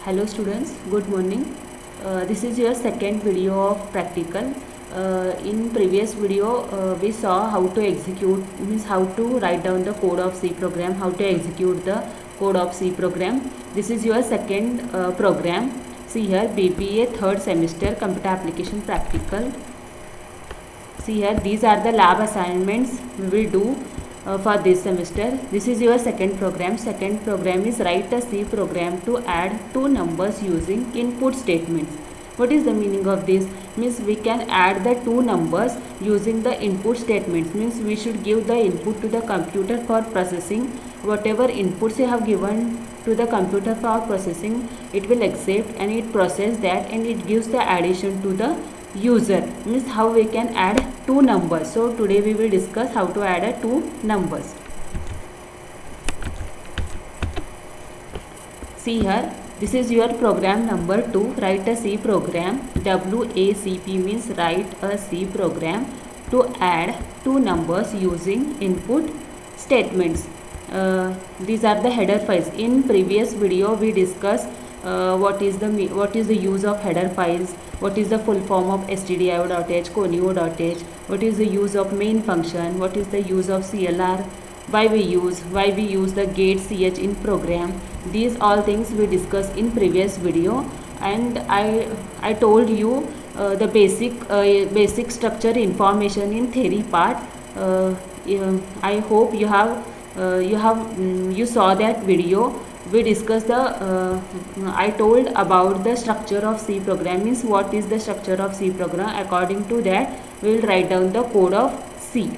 Hello students, good morning. This is your second video of practical. In previous video we saw how to execute, means how to write down the code of C program, how to execute the code of C program. This is your second program. See here, BBA third semester computer application practical. See here, these are the lab assignments we will do for this semester. This is your second program. Second program is write a C program to add two numbers using input statements. What is the meaning of this? Means we can add the two numbers using the input statements. Means we should give the input to the computer for processing. Whatever inputs you have given to the computer for processing, it will accept and it process that and it gives the addition to the user. Means how we can add two numbers. So today we will discuss how to add a two numbers. See here, this is your program number 2. Write a C program. WACP means write a C program to add two numbers using input statements. These are the header files. In previous video we discussed what is the use of header files, what is the full form of stdio.h, conio.h, what is the use of main function, what is the use of CLR, why we use the get ch in program. These all things we discussed in previous video, and I told you the basic structure information in theory part. I hope you saw that video. We discussed I told about the structure of C program, means what is the structure of C program. According to that we will write down the code of C.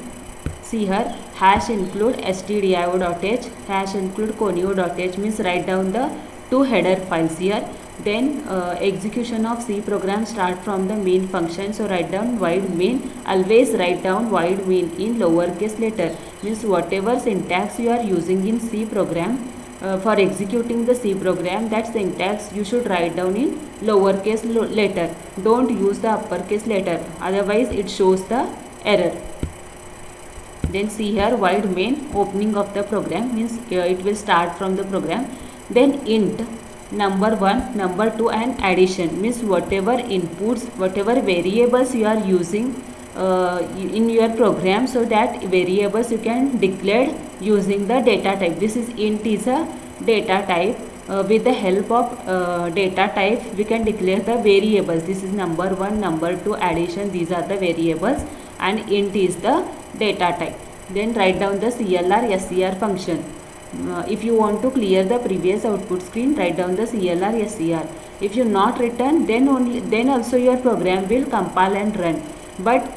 See here, hash include stdio.h, hash include conio.h means write down the two header files here. Then execution of C program start from the main function. So write down void main. Always write down void main in lowercase letter. Means whatever syntax you are using in C program, for executing the C program, that syntax you should write down in lowercase letter. Don't use the uppercase letter, otherwise it shows the error. Then see here, void main, opening of the program, means it will start from the program. Then int number 1, number 2 and addition, means whatever inputs, whatever variables you are using in your program, so that variables you can declare using the data type. This is int is a data type. With the help of data type we can declare the variables. This is number 1, number 2, addition, these are the variables, and int is the data type. Then write down the CLR SCR function. If you want to clear the previous output screen, write down the CLR SCR. If you not written, then also your program will compile and run. But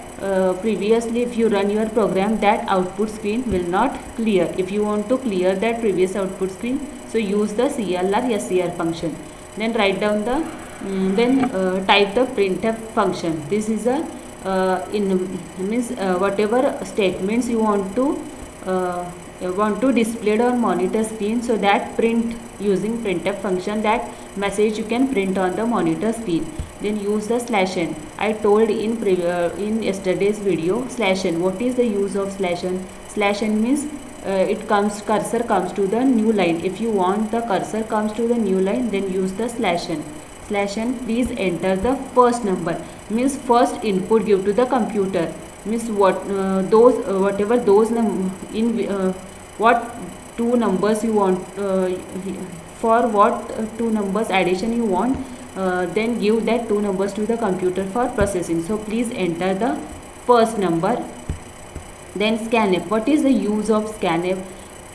previously if you run your program, that output screen will not clear. If you want to clear that previous output screen, so use the CLR SCR function. Then write down the type the printf function. This is a whatever statements you want to display on monitor screen, so that print using printf function, that message you can print on the monitor screen. Then use the /n. I told in yesterday's video /n. What is the use of /n? /n means cursor comes to the new line. If you want the cursor comes to the new line, then use the /n. /n, please enter the first number, means first input give to the computer. Means what what two numbers you want, for what two numbers addition you want, then give that two numbers to the computer for processing. So please enter the first number. Then scanf. What is the use of scanf?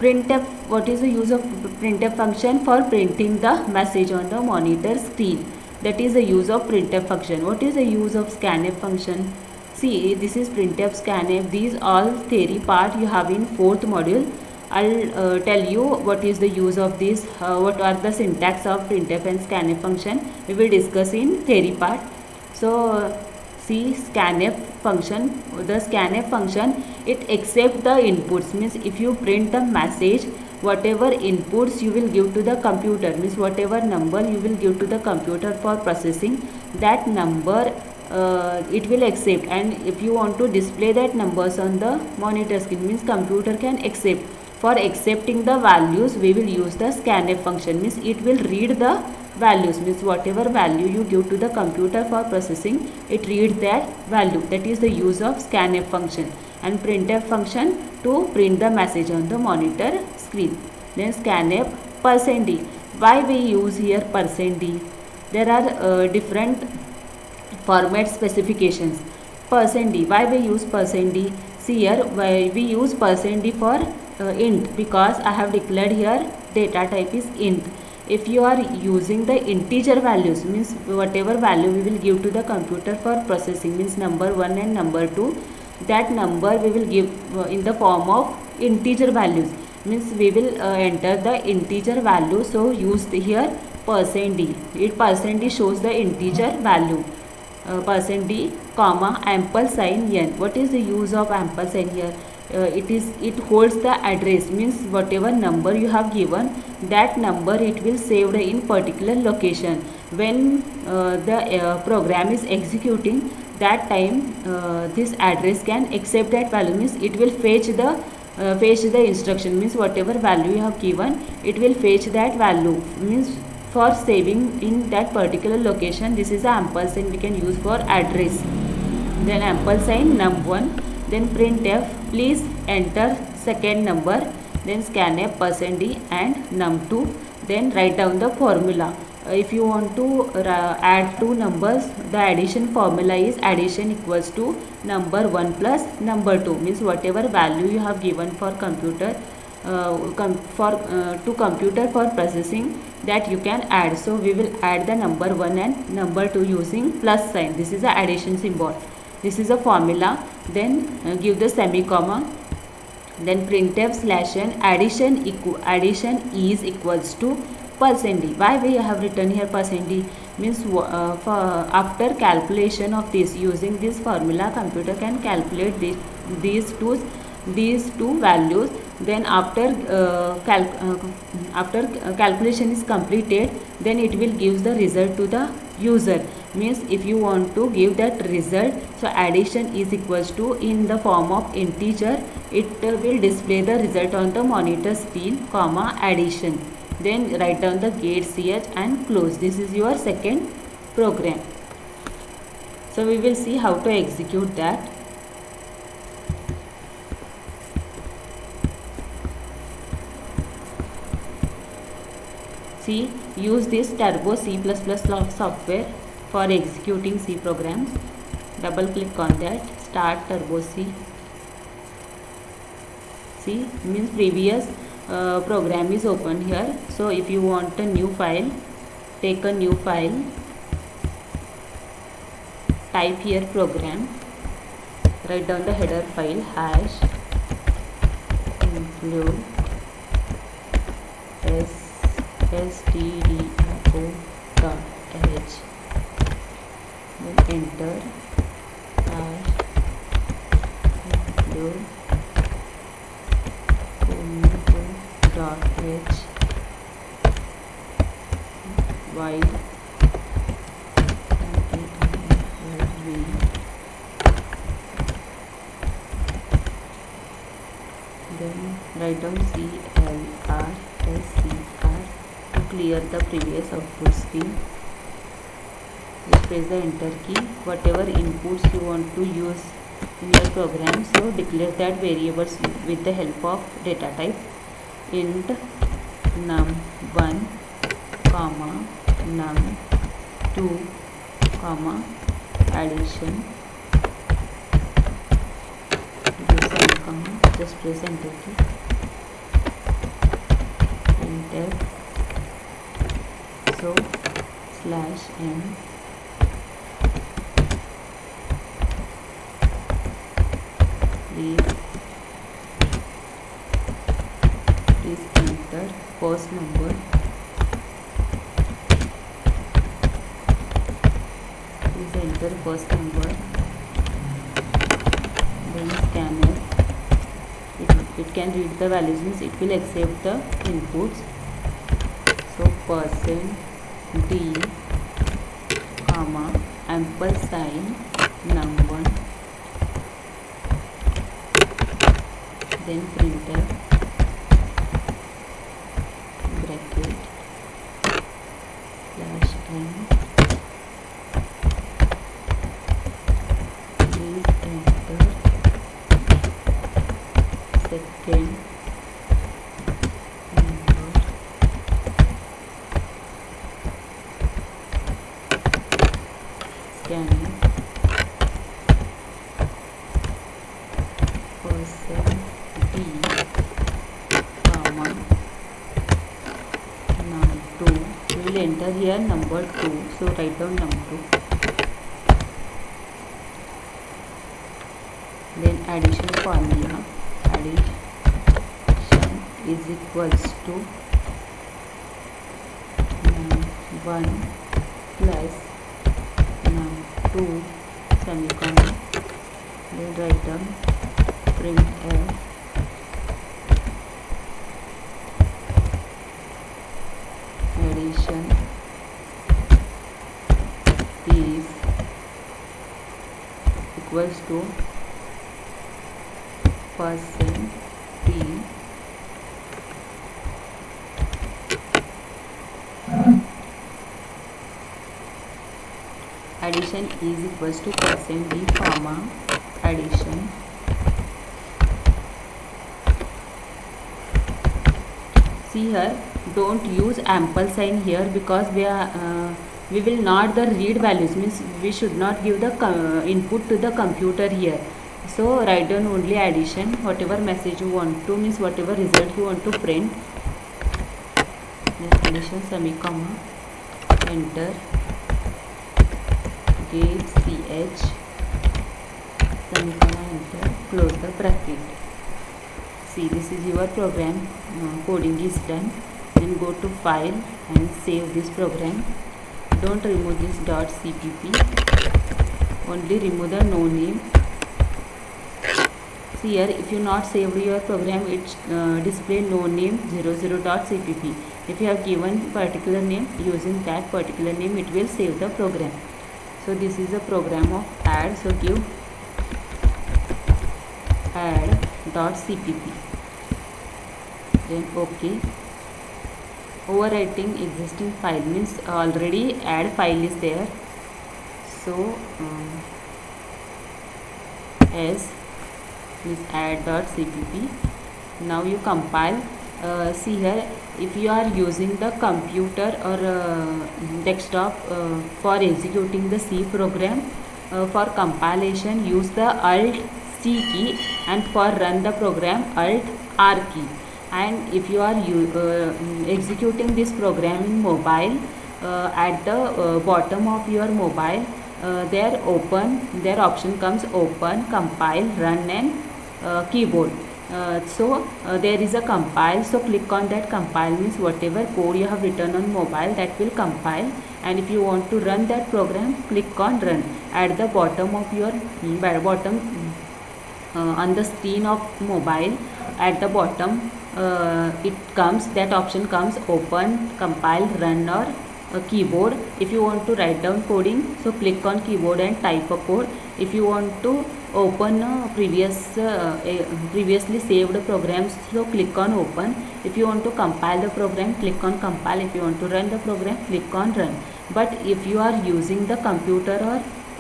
Printf. What is the use of printf function? For printing the message on the monitor screen. That is the use of printf function. What is the use of scanf function? See, this is printf, scanf. These all theory part you have in 4th module. I'll tell you what is the use of this, what are the syntax of printf and scanf function. We will discuss in theory part. So see, scanf function. The scanf function, it accept the inputs, means if you print a message, whatever inputs you will give to the computer, means whatever number you will give to the computer for processing, that number it will accept. And if you want to display that numbers on the monitor screen, means computer can accept. For accepting the values we will use the scanf function, means it will read the values, means whatever value you give to the computer for processing, it reads that value. That is the use of scanf function, and printf function to print the message on the monitor screen. Then scanf %d. Why we use here %d? There are different format specifications. %d, why we use %d? See here, why we use %d for int, because I have declared here data type is int. If you are using the integer values, means whatever value we will give to the computer for processing, means number 1 and number 2, that number we will give in the form of integer values, means we will enter the integer value. So use here %d. It %d shows the integer value. %d comma ampersand n. What is the use of ampersand here? It holds the address, means whatever number you have given, that number it will saved in particular location. When the program is executing, that time this address can accept that value, means it will fetch the instruction, means whatever value you have given, it will fetch that value, means for saving in that particular location. This is a ampersand we can use for address. Then ampersand num1. Then printf, please enter second number. Then scanf %d and num2. Then write down the formula. If you want to add two numbers, the addition formula is addition equals to number 1 plus number 2, means whatever value you have given for computer to computer for processing, that you can add. So we will add the number 1 and number 2 using plus sign. This is the addition symbol. This is a formula. Then give the semicolon. Then printf /n addition is equals to %d. Why we have written here %d? Means for after calculation of this, using this formula, computer can calculate these two values. Then after calculation is completed, then it will give the result to the user. Means if you want to give that result, so addition is equals to, in the form of integer, it will display the result on the monitor screen, comma addition. Then write down the gate ch and close. This is your second program. So we will see how to execute that. See, use this Turbo C++ software for executing C programs. Double click on that. Start Turbo C. See, means previous program is open here. So if you want a new file, take a new file, type here program, write down the header file hash include stdio.h, then enter hash include .h while then write down CLR SCR to clear the previous output screen. Just press the enter key. Whatever inputs you want to use in your program, so declare that variables with the help of data type int num1 comma num2 comma addition. Just press enter key. Enter. So /n please enter first number. Please enter first number. Then scanf. It can read the values, means it will accept the inputs. So %d comma ampersand num1, then printer bracket second number scanning person D, comma now 2. We will enter here number 2. So write down number 2. Then addition formula. Addition is equals to 1 plus 2 semicolon. Then write down print addition is equals to percent P addition is equals to percent D, comma addition see here, don't use ampersand here because we will not the read values, means we should not give the input to the computer here. So write down only addition, whatever message you want to, means whatever result you want to print. Then addition semicolon, enter, give ch semicolon, enter, close the bracket. See, this is your program, coding is done. Then go to file and save this program. Don't remove this .cpp, only remove the no name. See here, if you not saved your program, it display no name 00.cpp. If you have given particular name, using that particular name it will save the program. So this is a program of add, so give add.cpp, then OK. Overwriting existing file means already add file is there, so as is add.cpp. Now you compile. See here, if you are using the computer or desktop for executing the C program, for compilation use the Alt C key, and for run the program Alt R key. And if you are executing this program in mobile, at the bottom of your mobile there option comes open, compile, run and keyboard. So there is a compile, so click on that. Compile means whatever code you have written on mobile, that will compile. And if you want to run that program, click on run. At the bottom of your on the screen of mobile, at the bottom it comes, that option comes open, compile, run or keyboard. If you want to write down coding, so click on keyboard and type a code. If you want to open previously saved programs, so click on open. If you want to compile the program, click on compile. If you want to run the program, click on run. But if you are using the computer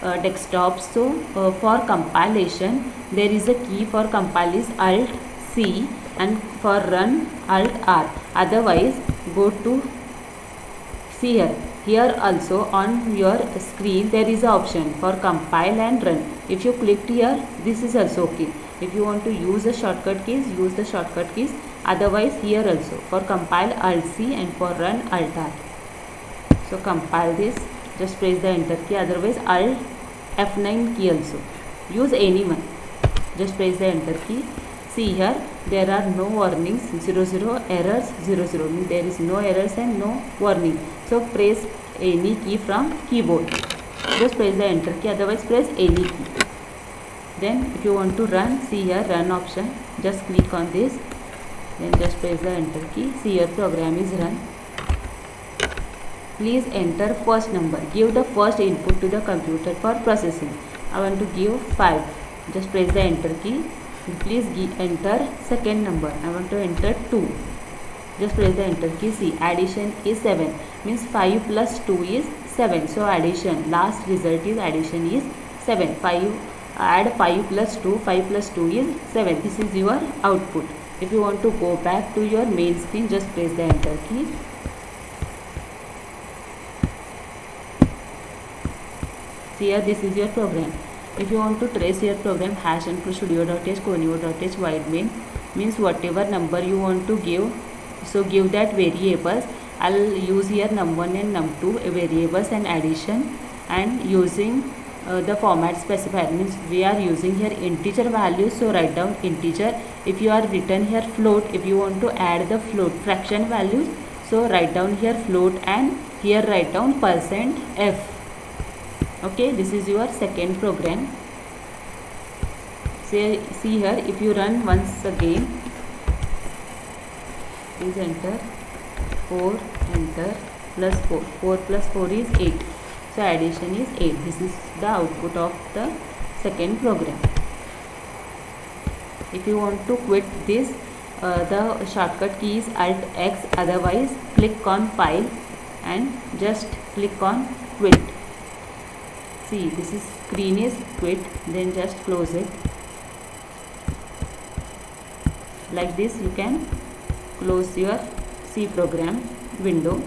or desktop, so for compilation there is a key for compile is Alt C, and for run Alt R. Otherwise go to, see here also on your screen there is a option for compile and run. If you clicked here, this is also okay. If you want to use the shortcut keys, use the shortcut keys. Otherwise here also for compile Alt C and for run Alt R. So compile this, just press the enter key. Otherwise Alt F9 key also, use any one, just press the enter key. See here, there are no warnings, 00 errors, 00 means there is no errors and no warning. So press any key from keyboard, just press the enter key. Otherwise press any key. Then if you want to run, see here run option, just click on this, then just press the enter key. See here program is run. Please enter first number, give the first input to the computer for processing. I want to give 5, just press the enter key. Please enter second number, I want to enter 2, just press the enter key. See, addition is 7, means 5 plus 2 is 7. So addition, last result is addition is 7. 5 add 5 plus 2, 5 plus 2 is 7. This is your output. If you want to go back to your main screen, just press the enter key. See here, this is your program. If you want to trace your program, hash include studio.h, conio.h, wide main means whatever number you want to give, so give that variables. I'll use here num1 and num2 variables and addition, and using the format specifier means we are using here integer values, so write down integer. If you are written here float, if you want to add the float fraction values, so write down here float and here write down %f. Okay, this is your second program. See here, if you run once again, please enter 4, enter plus 4, 4 plus 4 is 8, so addition is 8. This is the output of the second program. If you want to quit this, the shortcut key is Alt X, otherwise click on file and just click on quit. See, this is screen is quit, then just close it. Like this you can close your C program window.